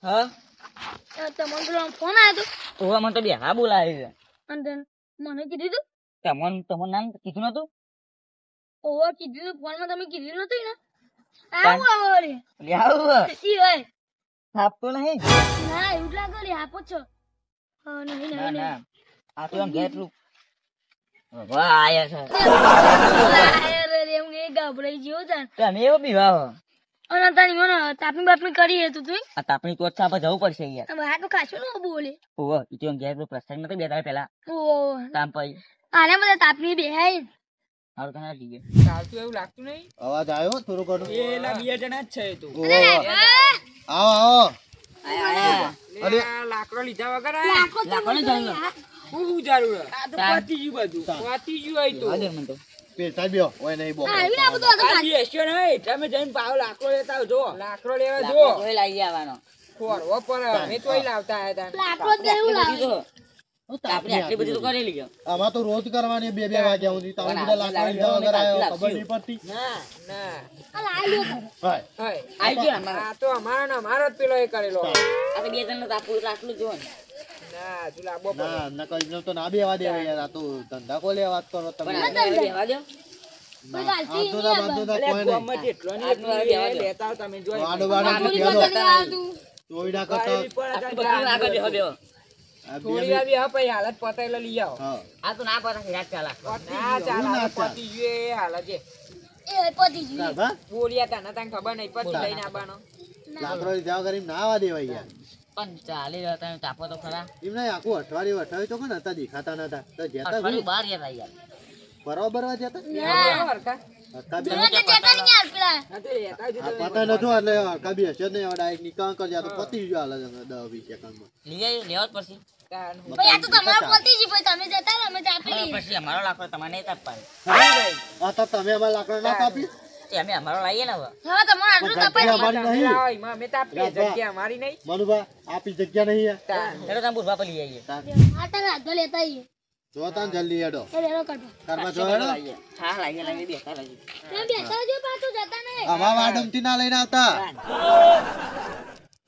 હા તમને પેલો ફોન આવ્યો હતો ઓવા મને તો બે હા બોલાવી છે અને મને કીધું તું તમને નામ કીધું નતું ઓવા કીધું તું ફોનમાં તમે કીધું નતું ને આવો રે આવું ઈ હોય આપતો નહીં ના એવું લાગે રે આપો છો નહીં ના નહીં ના આ તો એમ ઘેટલું વાહ આયા છે રે હું એ ગાભરાઈ ગયો તા તમે એવો બીવા અને તારી મને તાપણી બાપણી કરી હતું તું આ તાપણી કોચ આપણે જવું પડશે યાર હવે આ તો ખાશો ને બોલે ઓવા ઈ તો ઘેર પ્રસંગ નતો બે દાડા પહેલા ઓ તામ પઈ આને બધા તાપણી બેહાય હાલ કના દીએ ચાલતું એવું લાગતું નહીં. અવાજ આવ્યો થોડો ઘણો એલા બે જણા જ છે તું. આવો આવો આયા અરે. આ લાકડો લીધા વગર લાકોને જલ્લો હું જરૂર આ તો પતી ગયું બધું પતી ગયું હોય તો હાજર મન તો પેટા બ્યો ઓય નહીં બોલ આવી ના બધું આ બેસ્યો નહીં તમે જઈને પાવ લાકડો લેતા આવજો લાકડો લેવા જો કોઈ લાવી આવવાનો ખોરવો પર અમે તોય લાવતા આયા તા લાકડો દેવું લાવે આપણે આટલી બધી તો કરેલી ગયો આમાં તો રોજ કરવાની બે બે વાગ્યા સુધી તમે બધા લાકડા લીધા વગર આવ્યો ખબર નહીં પડતી ના ના આ લાવી લ્યો હાય હોય આવી ગયો અમારો આ તો અમારો ને અમારો જ પેલો એ કરેલો આ તો બે જણ નો તાપું રાખલું જો ને ના હજુ લાંબો પડે. ના નકલ તો ના બેવા દેવા યાર આ તો ધંધા કોલે વાત કરો તમે પણ આ બેવા દો આ તો ના બંધો ના અલ્યા કોઈ નહીં ગામમાં જેટલો ને એટલો એ લેતા આવો તમે જોઈ. વાડો વાડો ચોરી કેલો કરતા આવતું ચોઈડા કરતા પાયલી પર આટલું બધું આગળ બેહો બેહો આ બે થોડી વાર બી હા પછી હાલત પતાયેલો લઈ આવો હા આ તો ના પાડે યાદ ચાલા ના ચાલ ના હાલત ચાલ. પતી ગયું એ હાલત જે એ પતી જોઈએ હા બોલ્યા તા નતા ખબર નહીં પછી લઈને આવવાનો લાકડો લીધા વગર એમ ના આવવા દેવાય યાર પણ ચાલી રહ્યો તમે તાપો તો ખરા એમ નહીં આખું અઠવાડિયું તો કોણ હતા દેખાતા નતા તો જતા અઠવાડિયું બહાર ગયા યાર બરોબર વાત જતા હરખા. હરકા બે મને દેતા નહીં યાર પેલા ના તો લેતા આવજો તમે. પતા નતો એટલે હરકા બે હશે જ નહીં ડાયરેક્ટ નિકાલ કરી તો પતી ગયો હાલ 10-20 સેકન્ડમાં લઈ આવી લેવા જ પડશે તાન. ભાઈ આ તો તમારો પતી જી ભાઈ તમે જતા રહો અમે ચાપી હવે લઈએ પછી અમારો લાકડો તમારે નહીં તાપવાનો આ તો તમે અમારા લાકડા ના કાપી એ અમે અમારો લાવીએ ને હવે હવે તમારે આટલું તપાઈ અમારી તમે નહીં લાવો, એમાં અમે તાપીએ. જગ્યા અમારી નહીં. મનુભા આપી જગ્યા નહીં યાર તાન. હેડો તમે બુરવા પર લઈ આવીએ આ તને હાથો લેતા આવીએ જો તાન જલ્દી હેડો એ લેરો કાઢો કરવા જો હેડો હા લાવીએ બેઠા લાવીએ તમે બેઠા જો પાછું જતા નહીં આવા વાડમથી ના લઈને આવતા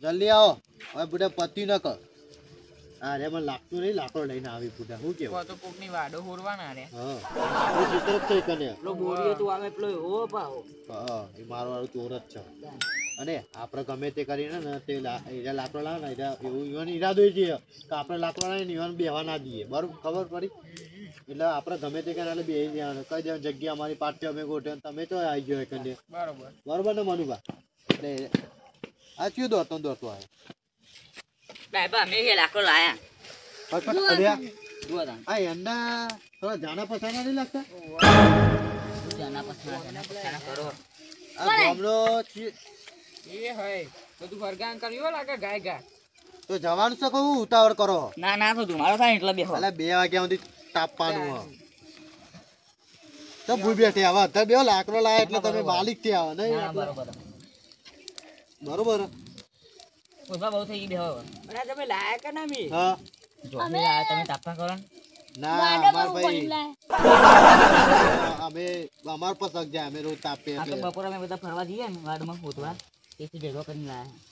જલ્દી આવો હવે બુડા પતી ન કર અરે મને લાગતું નહીં લાકડો લઈને આવી બુડા શું કેવું તો કોકની વાડો હોરવાના રે. હા હું ચિત્ર જ છે કને પેલો બોરીઓ તું આવે પેલો એવો પાવો હા એ મારો વાળું ચોર જ છે અને આપણે ગમે તે કરીને ને તે હીરા લાકડો લાવે ને એવું ઈવન ઈરાદો એ છે કે આપણે લાકડો લાવીને ઈવન બેહવા ના દઈએ બરોબર ખબર પડી એટલે આપણે ગમે તે કરીને એટલે બેસી જવાનું કઈ દેવાની જગ્યા અમારી પાર્ટી અમે ગોઠવે ને તમે તો આવી ગયો એકંદે બરોબર. બરોબર ને મનુભા એટલે આ કયું દોડતો આવે ડાયબા અમે એ લાકડો લાયા ફટફટ અલ્યા જુઓ તમે આ એંડા થોડા જાના પસાના નહીં લાગતા જાના પછાણા કરો આ ગામડો એ હોય બધું ફરગાન કર્યું લાગે ગાય ગા. તો જવાનું છે કહું ઉતાવળ કરો ના ના તો ધુમાડો થાય ને એટલે બેહો એટલે 2 વાગ્યા સુધી તાપવાનું હ તો ભૂઈ બેઠી આવા અત્યારે બેહો લાકડો લાયા એટલે તમે માલિક થી આવો નહીં હા બરોબર બરોબર બુરવા બહુ થઈ ગઈ બેહો અરે તમે લાયા કે ના મી? હા જો અમે લાયા તમે તાપા કરો ને ના વાડો અમાર બહુ ભાઈ બોલાય અમે અમાર પસક જાય અમે રોજ તાપે આ તો એટલે બપોરે અમે બધા ફરવા જઈએ ને વાડમાં ફોટવા તેથી ભેગો કરીને લાયા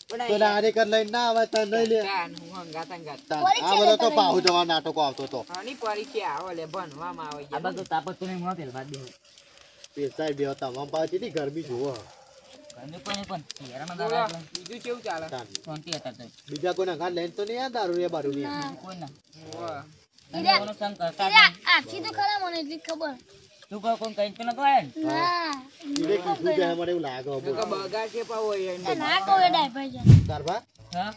પણ તો નારે કર લઈને ના આવે તો નહીં લે તાન હું હંગાત હંગાત. આ બધો તો પાહુ જવા નાટકો આવતો તો આની પરીક્ષા આવે લે ભણવામાં આવે આ બધું તાપત તો નહીં મળે પેલા બેહો પેસાય બે તમામ પાછી ની ગરમી જોવો ઘરનું કોઈ નહીં પણ હેરાન બોલો, દાદા બીજું કેવું ચાલે? શાંતિ હતા તો બીજા કોઈના ઘર લઈને તો નહીં આ દારૂ રે બારૂ ની કોઈ ના હોવે. એનો સંગ કરતા એટલે આખી તો ખરા મને એટલી ખબર તું કોઈ કોઈ કઈ તો નતો આયા ને ના ઈરે કીધું જાય મને એવું લાગે તો કે બગા કે પાવ હોય એને. એ ના કહો એ ડાયભાઈ છે તારભા હા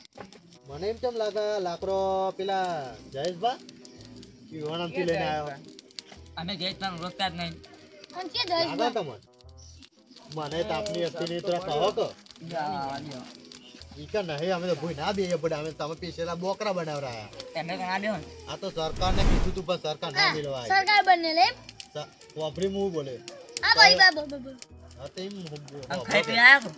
મને એમ કેમ લાગે લાકડો પેલા જયેશભા ઈવાણામથી લઈને આવ્યો અમે ગેસ પણ રોકતા જ નહીં અને કે જઈશ લાગે તમને મને તાપની હતી નહીં તો કહો કે ઈ કે નહીં અમે તો ભૂઈ ના બેહીએ પડે અમે તમે પીસેલા બોકરા બનાવરાયા તમે ઘણા બેહો ને આ તો સરકારને કીધું તું પણ સરકાર ના મેળવા આવી સરકાર બને લે વાપરી હું બોલે આ ભાઈ બાબા હા તો એમ આમ ખાઈ પીને આયા છો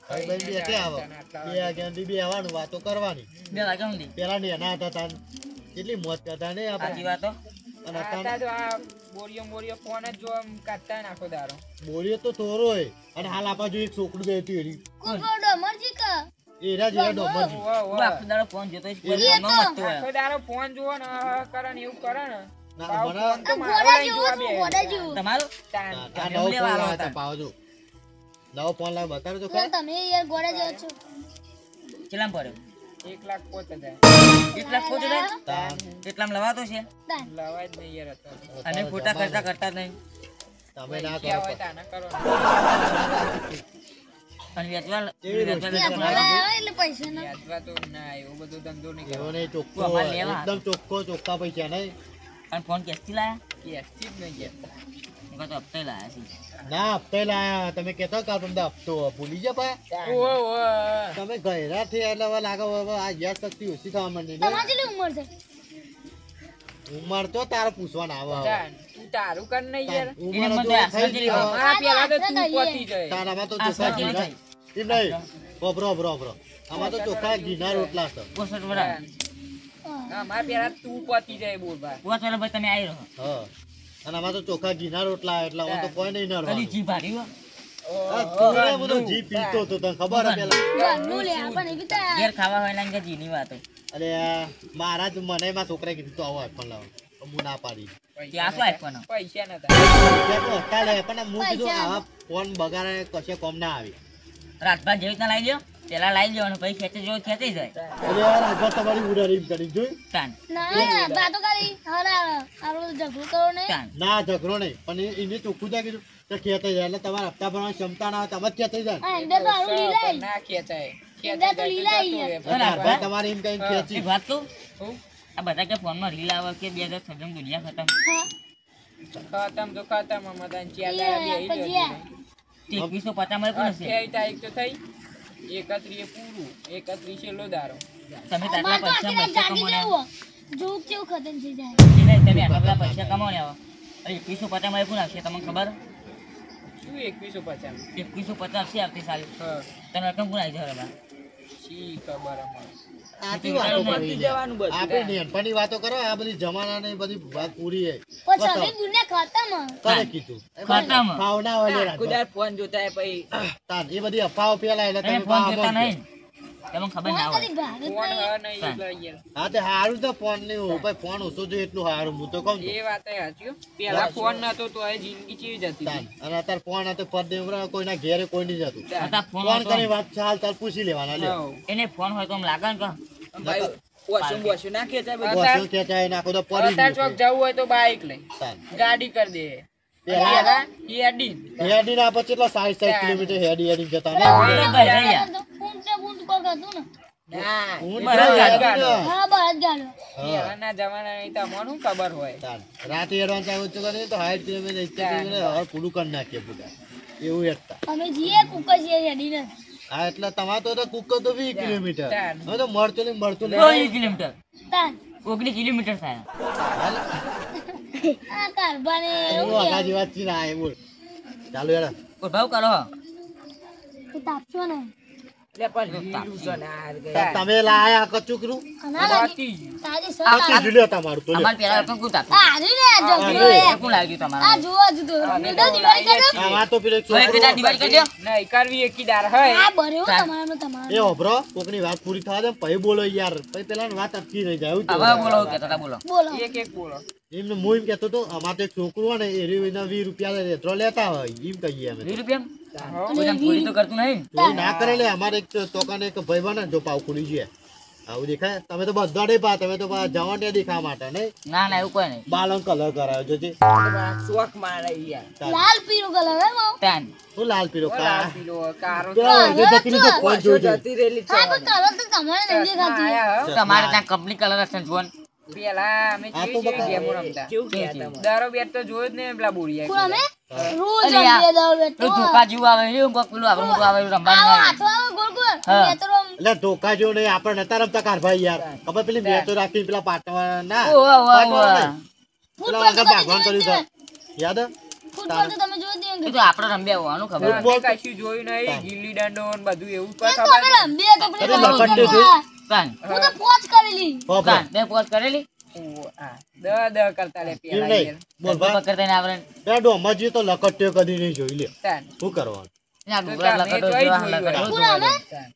ભાઈ ભાઈ બેઠે આવો 2 વાગ્યાથી બેહવાનું વાતો કરવાની 2 વાગ્યા સુધી પેલા ને એના હતા તાન કેટલી મોજ કરતા ને સાચી આપણે વાતો અને આતા તો આ બોરિયો ફોન જ જો આમ કાઢતા નાખો દારો. બોલીએ તો તોરો હે અને હાલ આપા જો એક છોકરું બેઠી એરી કુકડો મરજી કા એરા જેવા ડોમર ઓવો, ઓવો. તું આખો દાડો ફોન જોતો હોય, કોઈ એ ફોનમાં મસ્તો હોય. આખો દાડો ફોન જુઓ ને કરે ને એવું કરે ને ના, પાવ મને- ફોન તો આ મારો ઘોડા લઈ જેવો જોવા છું, બે. ઘોડા જેવું. તમારું તાન. આ તમે નવો ફોન લેવા આવો લાવ્યા તાર. હતા, પાવજો નવો ફોન લાવ બતાડો તો એટલે ખરા તમે યાર ઘોડા જેવો છો. કેટલામાં પડ્યો? 1,05,000 1 લાખ ખોટું થાય? તાન કેટલામાં લવાતો છે? તાન. લવાય જ નહીં યાર અત્યારે. અને ખોટા ખર્ચા કરતા જ નહીં. તમે ના પૈસા કરો હોય તો આના કરો ને. અને વેચવા કેવી વેચવા રોટલી વેચવા ઘોડા લાવો. આવે એટલે પૈસા ના. યાત્રા તો ના એવો બધો ધંધો નહીં એવો કરવાનો. નહીં ચોખ્ખો તું અમારે લેવા એકદમ ચોખ્ખા પૈસા નહીં અને ફોન કેસથી લાયા? કેસથી જ નહીં યાર. એમાં તો હપ્તે લાયા છે. ના હપ્તે લાયા તમે કહેતા કાલ તમને હપ્તો ભૂલી જા પાયા ઓવો, ઓવો. તમે ગયરા થી એટલે હવે લાગે હવે આ યાદ શક્તિ ઓછી થવા માંડી ને તમારી કેટલી ઉંમર છે? ઉંમર તો તારે પૂછવાના આવે હવે. તાન. તું તારું કર ને યાર. ઉંમર એને તો મને થઈ જ ગઈ હવે. મારા પેલા તો તું આ તો પતી જાય. તારામાં તો આ ચોખા સાચી ઘીના નહીં. એમ નહીં બરો આમાં તો ચોખા ઘીના રોટલા છે 65 વર્ષ. હા, મારા પેલા તું પતી જાય બોલ ભાઈ. પાંચ વર્ષ ભાઈ તમે આવી રહો. હા અને આમાં તો ચોખા ઘીના રોટલા એટલે આમાં તો કોઈ નહીં કદી નડવાનું જીભ હારી હો. આ તું ને બધો જી પીતો હતો તને ખબર હે પેલા ઘરનું લે આપણને કીધા. ઘેર ખાવા હોય ને જીની વાતો. અરે મારા જ મને મારા છોકરાએ કીધું તો આવો આઈફોન લાવો તો હું ના પાડી ત્યાં શું આઈફોન? પૈસા નતા. ત્યાં તો હતા લે પણ હું કીધું આવા ફોન બગાડે કશે કોમ ના આવી રાતભર જેવી રીતના લાવી લ્યો પેલા લાવી લ્યો અને પછી ખેંચે જેવો ખેંચી જાય. અરે યાર આગળ તમારી ઉડાડી એમ કરી જોઈ તાન ના વાતો કરી હરા આપણો ઝઘડો કરો ને. તાન ના ઝઘડો નહીં પણ એને ચોખ્ખું ત્યાં કીધું તો ખેંચાઈ જાય એટલે તમારે હપ્તા ભરવાની ક્ષમતા ના હોય તમે જ ખેંચાઈ જાય આ અંદર તો આવું લીલાય. ના ખેંચાય. અંદર તો લીલા જતું ઈ. રહે. બરાબર. ભાઈ તમારે એમ કઈ ખેંચી એક વાત કહું? હું? આ બધા કે ફોનમાં રીલ આવે કે 2000 સજમ દુનિયા ખતમ. હા. ખતમ તો ખતમ આમાં તાન ચાર ઈ દાડા બેહી પછી રહ્યો તે 2150 મળે કોણ છે? 28 તારીખ તો થઈ 31 પૂરું 31 છેલ્લો દારો. તમે તો અમારે આટલા તો પૈસા આખી પૈસા રાત કમાone જાગી રહેવું. જોક જેવું ખતમ થઈ જાય. એટલે તમે આટલા બધા પૈસા કમાone આવો અરે 2150 મળે કોણ આવશે તમને ખબર? શું 2150? 2150 આવશે આવતી સાલ. હા, તને રકમ કોણ આવી જાય? શી ખબર અમારે. આથી વાતો કરવી છે. જવાનું બધું. આપણે નાનપણની વાતો કરો આ બધી જમાનાની બધી વાત પૂરી હે પછી હવે દુનિયા ખતમ. કરે કીધું ખતમ. ભાવના વાલે રાખો. કુદાર ફોન જોતા હે પછી તાન એ બધી અફવાઓ પેલા એટલે તમે તમે ફોન બહાર જોતા બોલજો. નહીં તમને ખબર ના ફોન હોય. કદી ભાગ જ ફોન નહીં. હ નહીં એટલે યાર. હા તે હારું તો ફોન નહીં હોય ભાઈ ફોન ઓછો જોઈએ એટલું હારું હું તો કહું છું. એ વાત એ સાચી હો. પેલા ફોન નતો તો એ જિંદગી ચેવી જતી તાન. હતી. અને અત્યારે ફોન હતો પરદે ઉભરા કોઈના ઘેરે કોઈ નહીં જતું છતાં ફોન ફોન હતો. કરી વાત ચાલ તાર પૂછી લેવાના લ્યો હોવ. એને ફોન હોય તો આમ લાગે ને કે ભાઈ, વોશિંગ વોશિંગ નાખીએ છે બધું. બોસો ખેંચાય નાખો તો પડી અત્યારે ચોક ગયું જવું હોય તો બાઈક લઈ તાન. ગાડી કરી દે. પેલા પેલા હેડી. હેડી ના પછી એટલા 60 કિલોમીટર હેડી જતા ને ભાઈ ભાઈ યાર. ઊંટ ને બૂંટ કોક હતું ને. ના, ઊંટ બળદ હેડી ગાડો. ને. હા બળદ ગાડો. હા. પહેલાના જમાનાની તમને શું ખબર હોય. તાન. રાતે એડવાન્સ આવ્યો તો કરીને તો 60 કિલોમીટર 70 કિલોમીટર હવે પૂરું કરી નાખીએ પૂરા એવું એકતા અમે જઈએ કુકર છીએ હેડીને. હા એટલે તમારે તો કુકર તો 20 કિલોમીટર તાન. હવે તો મળતું નહીં મળતું નહીં 19 કિલોમીટર તાન 19 કિલોમીટર થાય. આ કારભાને એવું આગા જેવા જ છે ને આ એ બોલ ચાલુ યાર કોઈ ભાવ કરો તો તાપશો ને. એટલે પણ લીલું છે ને આ ગયા. તમે લાયા કચુકરું ના લાગી. બાકી જ. તાજી આ સર ત્રીજું લ્યો તમારું તો લ્યો. અમાર પેલા રકમ કોણ તાપે? તારી ને જગ્યો એ. કોણ લાગ્યું આ તમારા? જોવા જ તો મેડલ દિવાળી કરો. આમાં તો પેલો એક તો એક છોકરો પેટા દિવાળી કરી દો. નહીં કરવી એકીદાર હોય. આ બર્યો તમારાનો તમારો. એ હોભરો કોકની વાત પૂરી થવા દે પછી બોલો યાર પછી પેલા વાત અટકી રહી જાય એવું હવે તો બોલો કે તતા બોલો. બોલો. એક એક બોલો. એમને હું એમ કહેતો હતો અમારે તો એક છોકરું હોય ને એ રહ્યું એના 20 રૂપિયા રેતરો લેતા હોય એમ કહીએ અમે 20 રૂપિયા? હો. કોઈ આમ ચોરી તો કરતું નહીં. એવું ના કરે લે અમારે એક તોકાને એક ભાઈ બને જો પાવ ખુલી છે આવું દેખાય તમે તો બધા નહીં પા તમે તો જવા ને દેખાવા માટે નહીં ના ના એવું કોઈ નહીં. બાલન કલર કરાયો જોજે શોખ મારે યાર. લાલ પીળો કલર હે બહુ. તાન શું લાલ પીળો લાલ કા પીળો, કારો પેલા જે જતીની તો ફોન જોજે જતી રહેલી છે. હા પણ કલર તો તમારે નહીં દેખાતી. આયા હો. તમારે ત્યાં કંપની કલર હશે ને જોન. પેલા અમે આ તો કેવી બતાવો. ગેમો રમતા. કેવું? દારો બેટ તો જોયો જ ને પેલા બોરિયા. પણ અમે રોજ અરે યાર. રમીએ દળ બેટ પેલું ધોકા જેવું આવે એવું કોક પેલું આપણે મોટું આવે એવું આવો રમવાનું નહીં. હાથો આવે ગોળ ગોળ. હા. મેં તો રમ. એટલે ધોકા જેવું નહીં આપણે નતા રમતા કાર ભાઈ યાર ખબર પેલી મેચો રાખી પેલા પાટવા ના ઓહ, ઓહ, ઓહ, પાટવા ઓહ. નહીં. પેલા આગળ ભાગવાન કર્યું હતું યાદ હે? ફૂટબોલ તો તમે જોઈ એ દે તો આપણે રમ્યા હોવાનું ખબર. ફૂટબોલ અમે કશું જોયું નહીં. ગિલ્લી દંડો ને બધું એવું કોઈ તો ખબર અમે નહીં. રમીએ તો પેલી અરે રમત લપટ રમવા. તાન હું તો પોચ કરેલી. હોભળો. તાન બે પોસ્ટ કરેલી. ઓહ, આ દ કરતા લે એમ પેલા નહીં યાર. બોલ ભાઈ પકડતા ને આવરણ. પેલા ડોમા જીએ તો લકટ્યો કદી નહીં જોઈ લે તાન. શું કરવાનું ના ડુંગરા લખતો તમે જેવા જોઈ લખતો કોણ અમે?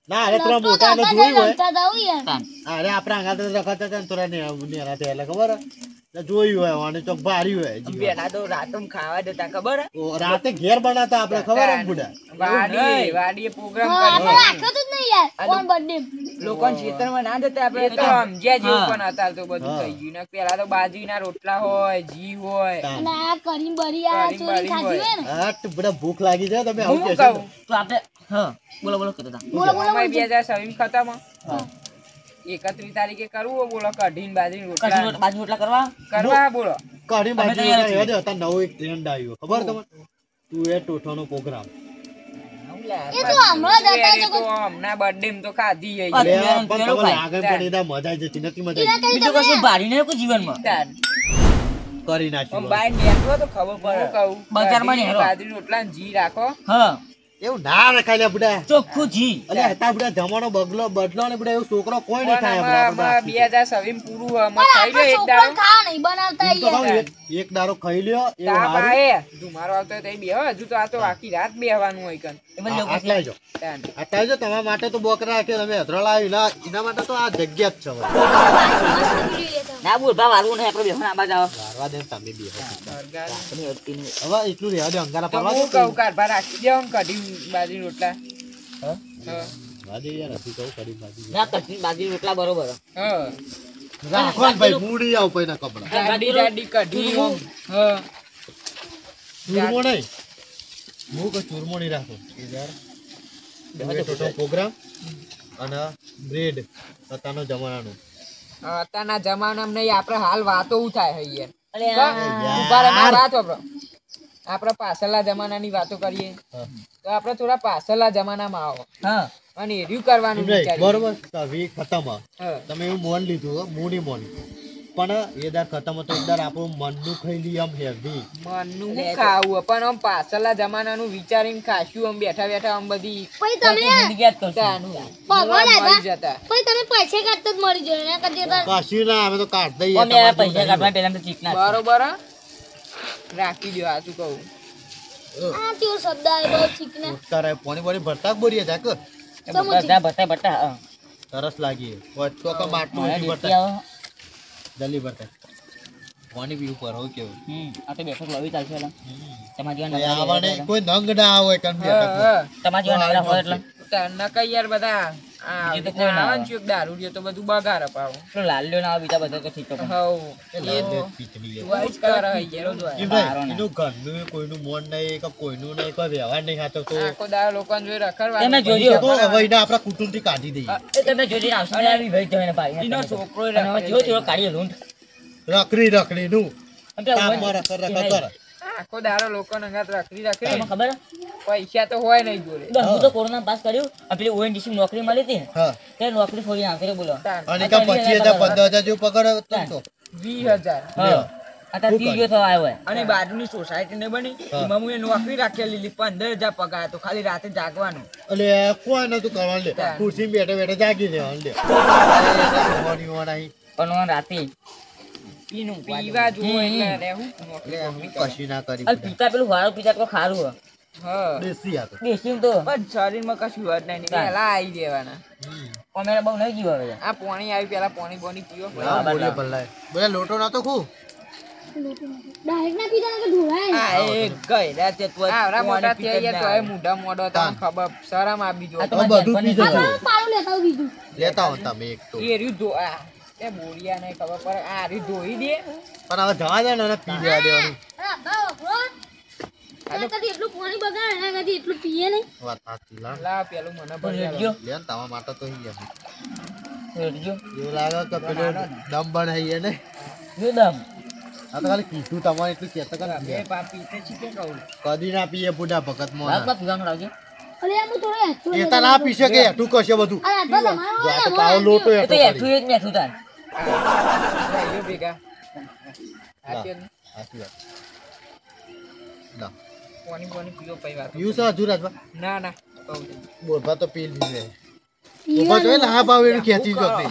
ના અરે પેલા લખતો મોટા તો હતા જોયું હોય રમતા હતા હો યાર. તાન. અરે આપણા આંગા રખતા હતા ને થોડા નેરા થયા એટલે ખબર હે? એટલે જોયું હોય અને ચોક ભારી હોય જીવન. પેલા તો રાતમ ખાવા દેતા ખબર હે? ઓ, રાતે ઘેર બનાવતા આપણે ખબર હે બુડા વાડીએ પ્રોગ્રામ હા, આપણે કર્યો રાખ્યો તો જ નહીં યાર. કોણ birthday? લોકોને ખેતરમાં ના જતા આપણે તો સમજ્યા જેવું પણ હતા તો બધું હા. થઈ ગયું ને પેલા તો બાજરીના રોટલા હોય ઘી હોય તાન. અને આ કરી બરી આ કરી ચોરી બરી ખાધી હોય. હોય ને. હા તો બધા ભૂખ લાગી જાય તમે આવું હું કહેશો કહું ને? તો આપણે હા બોલો બોલો કહેતા હતા બોલો બોલો અમારે બોલો. 2027 ખતમ હા. 31 તારીખે કરવું હોય બોલો કઢીને બાજરી કશું રોટલા બાજુ રોટલા કરવા કરવા બોલો કઢી અમે બાજરી તૈયાર એવા જ હતા નવો એક ટ્રેન્ડ આવ્યો ખબર તમને તું એ ટોઠાનો પ્રોગ્રામ એ તો હમણાં જ હતા તો હમણાં birthday માં તો ખાધી હઈ. અરે, એટલે પેલું પણ પેલું તમને ખાય. આગળ પણ એના મજા આવી જતી નથી મજા એના આવી. કરી બીજું કશું ભારી નહીં કોઈ જીવનમાં તાન. કરી નાખ્યું આમ બાય નેકળો તો ખબર પડે હું કહું બજારમાં કઢી, નેકળો. બાજરી રોટલા ને ઘી રાખો હા એવું ના રખાય લે બુડા ચોખ્ખું જી અલે હતા બુડા જમાનો બદલો ને બુડા એવું છોકરો કોઈ નહીં થાય પણ આપણે આમાં આપણે 2027 પૂરું હોય. આમાં પણ ખાઈ લો આપણે એક છોકરાને દાડો ખાવા નહીં બનાવતા હું તો કહું, યાર. એક દાડો ખાઈ લ્યો એવું તાપ હારું. આયે ધુમારો આવતો હોય તો એ બેહો. હજુ તો આ તો આખી રાત બેહવાનું હોય કન એમાં લોકો આટલા જો તાન. આટલા જો તમારા માટે તો બોકરા રાખે તમે હતરળા આવેલા એના માટે તો આ જગ્યા જ છે હવે. ના બોલ બા વાળવું નહીં આપણે બેહો આબા જાવ વારવા દે ને તમે બી હવે. સરગાર. હવે એટલું રહેવા દે અંગારા તો પડવા હું દો કહું કારભા રાખી દેવો ને કઢી બાજરી રોટલા હા? હા. રહેવા દે યાર હજી કહું કરી બાજુ ના કઠિન બાજરી રોટલા બરોબર હા. રાખો ને ભાઈ મૂડી આવ પૈના કપડા જાડી જાડી કઢી હા ચૂરમો નહીં હું કે ચૂરમો નહીં રાખો પ્રોગ્રામ અને બ્રેડ અત્યારનો જમાનાનું અત્યારના જમાનામાં નહીં આપણે હાલ વાતો હું થાય હઈ યાર. અરે ઉભા રહે, મારી વાત સાંભળો. આપણે પાછળના જમાનાની વાતો કરીએ હા. તો આપણે થોડા પાછળના જમાનામાં આવો હા અને એર્યું કરવાનું નહીં, વિચારીએ. બરોબર તો વીક ખતમ હા. હા. તમે એવું મોન લીધું હો, હું નહીં મોન પણ એ દર ખતમ હતો એક દર આપણું મનનું ખાઈ લઈએ આમ હેવી મનનું હું ખાવું પણ આમ પાછળના જમાનાનું વિચારીને ખાશું આમ બેઠા બેઠા આમ બધી પછી તમે જિંદગી યાદ કરશું તાનું ભગવાન મળી હતા. જતા. પછી તમે પૈસા કાઢતા જ મરી જાય એના કરતા તો કાશી ના અમે તો કાઢ દઈએ અમે આ પૈસા કાઢવા પહેલા તો ચીકના જ. બરોબર હે? રાખી દો આ શું કહું આ કેવો શબ્દ આવ્યો બહુ ચીકના. ઉતારે પોણી પોણી ભરતા બોરીએ જાક બધા બતા બતા હા સરસ લાગી તો કે માટલું મારા ઓછી ડેટી ભરતા આવો. જલ્દી ભરતા પાણી પીવું પર હોય કેવું આ તો બેઠક લવી ચાલશે એટલે તમારા જેવા એ નવરા આવાને હોય એટલે. કોઈ નંગ ના આવે કન બેઠક હા, તમારા જેવા નવરા હોય એટલે તારના કઈ યાર બધા આ બીજું તો કોઈ ના આવે આવે. ને ચૂક દારૂ લ્યો તો બધું બગાડ અપાવો પેલો લાલ્યો ના આવે બીજા બધા તો ઠીક છે પણ. હવ એ તો પીચડી વાઈસ કરે હઈ યાર રોજ એ ભાઈ એનું ઘરનું કોઈનું મોન નહીં કે કોઈનું નહીં કોઈ વ્યવહાર નહીં ખાતો તો આખો દાડો લોકોને જોઈ તમે રખડવાનું જોજો. તો હવે એને આપણા કુટુંબથી કાઢી દઈએ એ તમે જોજો આવશે ને આવી ભાઈ જઈને ભાઈ એનો છોકરો ય અને હવે રખડે જો છે. થોડો કાઢીએ લૂંટ રખડી રખડીનું અને પેલા તાપમાં ઉભા રખડ નહીં. રખડ કરે આખો દાડો લોકોને અંગાત રખડી તમને રખડી ખબર હે? પૈસા તો હોય નહીં જોડે હું તો કોરોના પાસ કર્યું અને પેલી ONGC માં નોકરી મળી હતી ને હા તે નોકરી છોડી આવશે બોલો તાન. અને કાં 25,000 15,000 જેવું પગાર હતો ને તો 20,000 હા અત્યારે 30 દિવસ થવા આવ્યો હોય અને બાજુની સોસાયટી ને બની હા. એમાં હું એ નોકરી રાખેલી 15,000 પગાર હતો ખાલી રાતે જાગવાનું એટલે કોઈ નતું કરવાનું લે તાન. ખુરશી બેઠા બેઠા જાગી લેવાનું લે મોની મોનાઈ પણ હું રાતે પીવા જોવો એટલે રહેવું એટલે નોકરી હું કશી ના કરી અલ પીતા પેલું વાળું પીતા તો ખારું હોય હા દેશી આ તો દેશી તો પણ શરીરમાં કશું જ નહીં તાન. પેલા આવી દેવાના અમે બહુ નહીં જીવો હવે આ પાણી આવી પેલા પાણી બોની પીવો હા બોલે ભલાય બોલે લોટો ના તો ખું ડાયરેક્ટ ના પીતા ને કે ઢોળાય. આ એક ગયડા તે તો આવડા મોટા થયા યાર તોય મોઢા મોઢો તમને તાન. ખબર શરમ આપી જો આ તો હવે મારી બધું બેનપણી પી છે. જશે. આ પાલું લેતા આવું બીજું. લેતા હો તમે એક તો એ રહ્યું ધો આ એ બોરિયા ને ખબર પડે આ રહ્યું ધોઈ દે પણ હવે જવા દે ને એને પી દેવા દેવાનું અરે અબ્બા વાપરો. એના કરતી એટલું પાણી બગાડે એના કરતી એટલું પીએ નહીં. વાત સાચી લા લા પેલું મને પણ ભરી રેડિયો લે ને તમારા માટે તો હી એમ. રેડિયો એવું લાગે કે પેલો દમ બનાવીએ ને જો દમ આ તો ખાલી કીધું તમારે એટલું કહેતા બે કરે પાપી તે છે કે કહું કદી ના પીએ બુઢા ભગત મોના રાતમાં પીવાનું રાખજો અરે આમ થોડો હેઠો એ તો ના પીશે કે હેઠું કરશે બધું અરે અબ્બા તમારો જો આ તો ને પાવ લોટો એ તો હેઠો એઠું કરી એક મેઠું તાર ભાઈઓ ભેગા આ ના. તે સાચી વાત ના પાણી પાણી પીવો પઈ વાત પીવું છે હજુ રાજભા ના ના કહું છું. બોલભા તો પી લીધે પીએ બોલભા તો એ લાભ આવે એનું ખેંચી જ વખતે